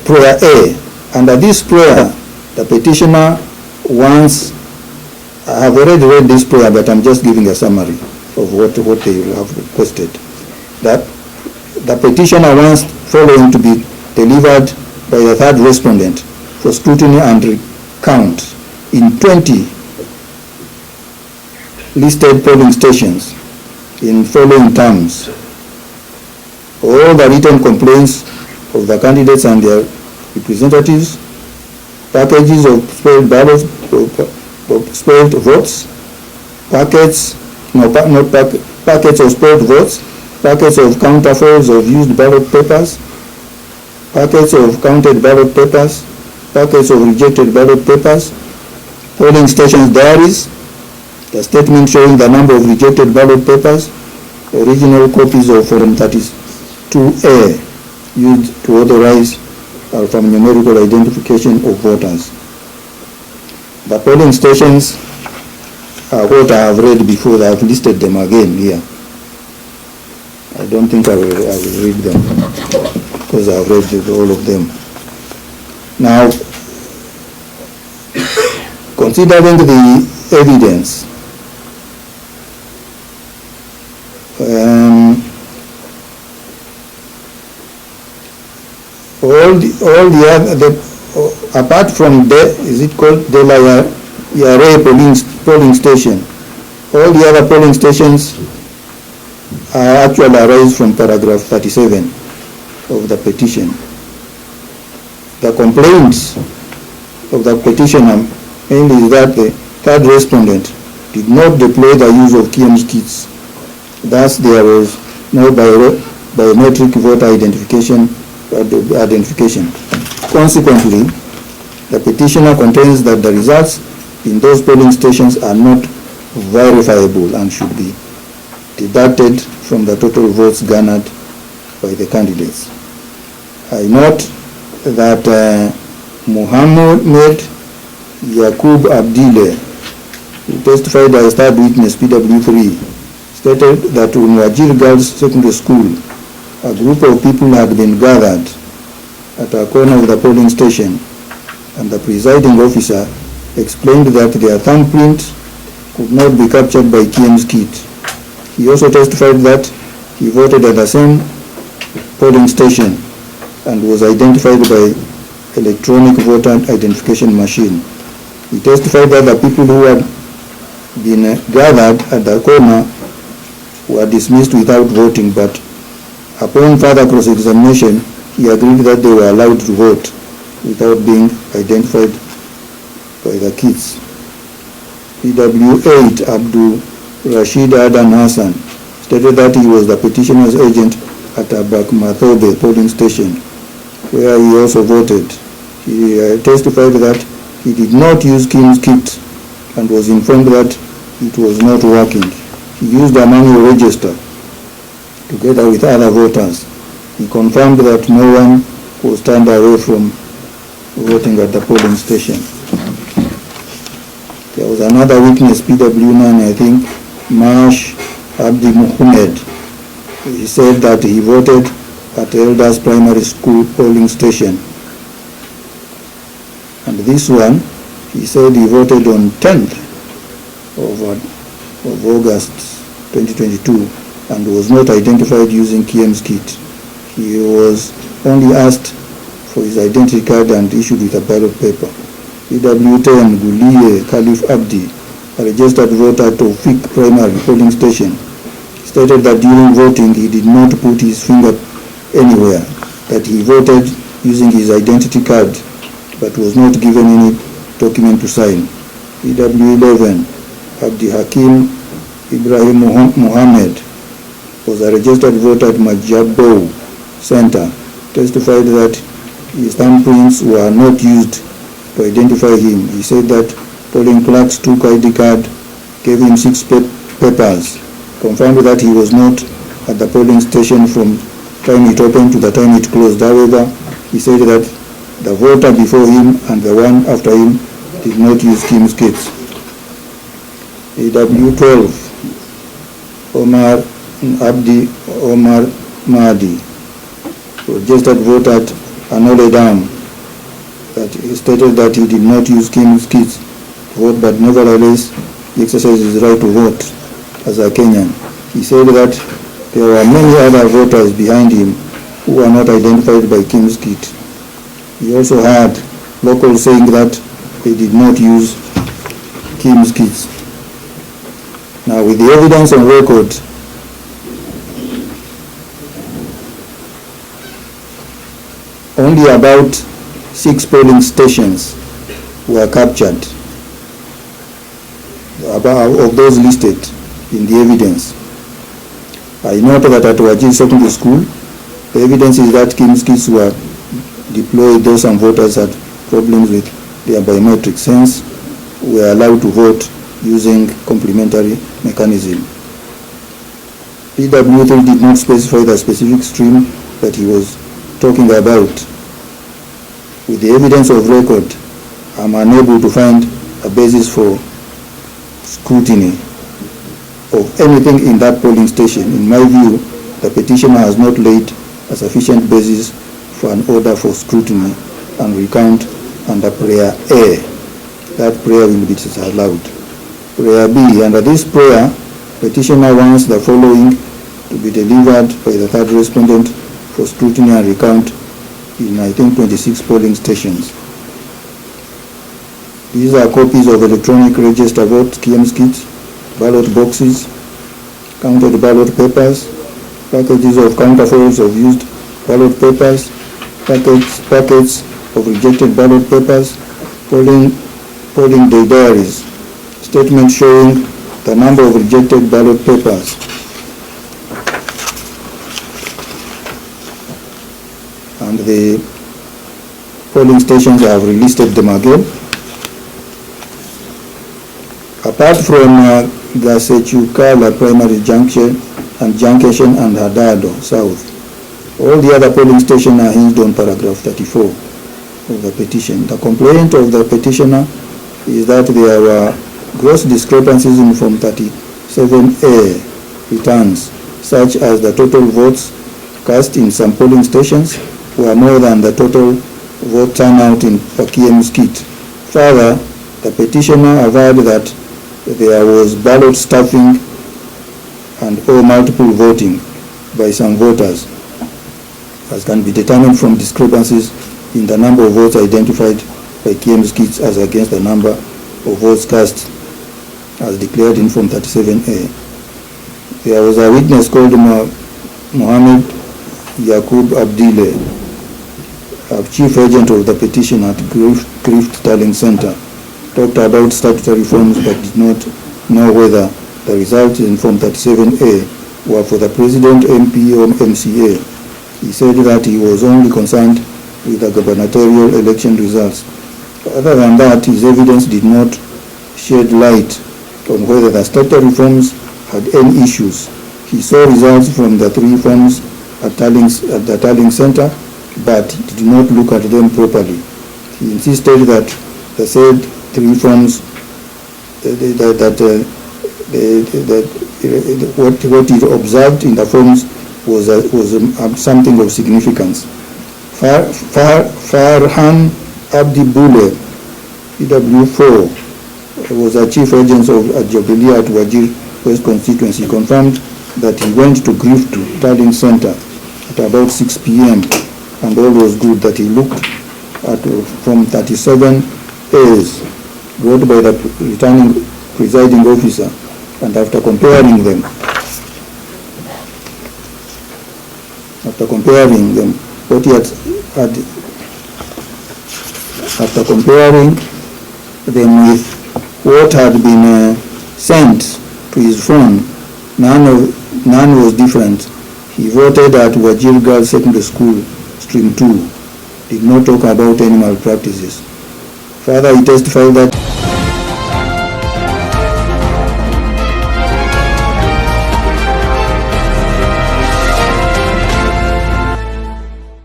prayer A. Under this prayer, the petitioner wants, I have already read this prayer, but I'm just giving a summary of what they have requested. That the petitioner wants following to be delivered by the third respondent for scrutiny and recount in 20 listed polling stations in following terms. All the written complaints of the candidates and their representatives, packages of spoiled ballots, spoiled votes, packets of spoiled votes, packets of counterfoils of used ballot papers, packets of counted ballot papers, packets of rejected ballot papers, polling stations diaries, the statement showing the number of rejected ballot papers, original copies of Form 32A used to authorize alphanumerical identification of voters. The polling stations are what I have read before. I have listed them again here. I don't think I will read them because I have read all of them. Now, considering the evidence, apart from the polling station, all the other polling stations are actually arise from paragraph 37 of the petition. The complaints of the petitioner mainly is that the third respondent did not deploy the use of KM's kits. Thus, there was no biometric voter identification. Consequently, the petitioner contends that the results in those polling stations are not verifiable and should be deducted from the total votes garnered by the candidates. I note that Mohammed Yaqub Abdullah, who testified as third witness PW3, stated that in Wajir Girls Secondary School, a group of people had been gathered at a corner of the polling station, and the presiding officer explained that their thumbprint could not be captured by KM's kit. He also testified that he voted at the same polling station and was identified by electronic voter identification machine. He testified that the people who had been gathered at the corner were dismissed without voting, but upon further cross-examination, he agreed that they were allowed to vote without being identified by the kits. PW8 Abdul Rashid Adan Hassan stated that he was the petitioner's agent at Abak Mathobe polling station, where he also voted. He testified that he did not use KM's kit and was informed that it was not working. He used a manual register together with other voters. He confirmed that no one was turned away from voting at the polling station. There was another witness, PW9, I think, Mash Abdi Mohammed. He said that he voted at Elders Primary School polling station. And this one, he said he voted on 10th of August 2022 and was not identified using KM's kit. He was only asked for his identity card and issued with a ballot paper. PW10 Guliye Khalif Abdi, a registered voter at Tawfiq Primary polling station, stated that during voting he did not put his finger anywhere, that he voted using his identity card but was not given any document to sign. PW11 Abdi Hakim Ibrahim Mohammed was a registered voter at Majabo Center, testified that his thumbprints were not used to identify him. He said that polling clerks took ID card, gave him 6 papers, confirmed that he was not at the polling station from time it opened to the time it closed. However, he said that the voter before him and the one after him did not use KM's kits. AW12 Omar Mahdi, registered voter at Anole Dam, that he stated that he did not use Kim's kits to vote, but nevertheless he exercised his right to vote as a Kenyan. He said that there were many other voters behind him who were not identified by Kim's kit. He also had locals saying that they did not use Kim's kits. Now, with the evidence on record, only about 6 polling stations were captured of those listed in the evidence. I note that at Wajir Secondary School, the evidence is that Kim's kits were deployed, though some voters had problems with their biometrics, hence were allowed to vote using complementary mechanism. PW3 did not specify the specific stream that he was talking about. With the evidence of record, I'm unable to find a basis for scrutiny of anything in that polling station. In my view, the petitioner has not laid a sufficient basis for an order for scrutiny and recount under prayer A. That prayer will be disallowed. Prayer B, under this prayer, petitioner wants the following to be delivered by the third respondent for scrutiny and recount in, I think, 26 polling stations. These are copies of electronic register vote, KM's kits, ballot boxes, counted ballot papers, packages of counterfoils of used ballot papers, packets of rejected ballot papers, polling day diaries, statements showing the number of rejected ballot papers. And the polling stations have relisted them again. Apart from Gasechukala Primary Junction and Hadado South, all the other polling stations are hinged on paragraph 34 of the petition. The complaint of the petitioner is that there were gross discrepancies in Form 37A returns, such as the total votes cast in some polling stations were more than the total vote turnout in KM's kit. Further, the petitioner averred that there was ballot stuffing and or multiple voting by some voters, as can be determined from discrepancies in the number of votes identified by KM's kits as against the number of votes cast as declared in Form 37A. There was a witness called Mohammed Abdullah, chief agent of the petition at Grift Tallying Center, talked about statutory forms but did not know whether the results in Form 37A were for the President, MP or MCA. He said that he was only concerned with the gubernatorial election results. Other than that, his evidence did not shed light on whether the statutory forms had any issues. He saw results from the 3 forms at the Tallying Center, but he did not look at them properly. He insisted that the said 3 forms, what he observed in the forms was something of significance. Farhan Abdibule, PW4, was a chief agent of Jubilee at Wajir West constituency. He confirmed that he went to Grift Tallying Center at about 6 p.m. and all was good, that he looked at from 37 A's brought by the returning presiding officer, and after comparing them, what he had after comparing them with what had been sent to his phone, none was different. He voted at Wajir Girls Secondary School, Stream 2, did not talk about any malpractices. Further, he testified that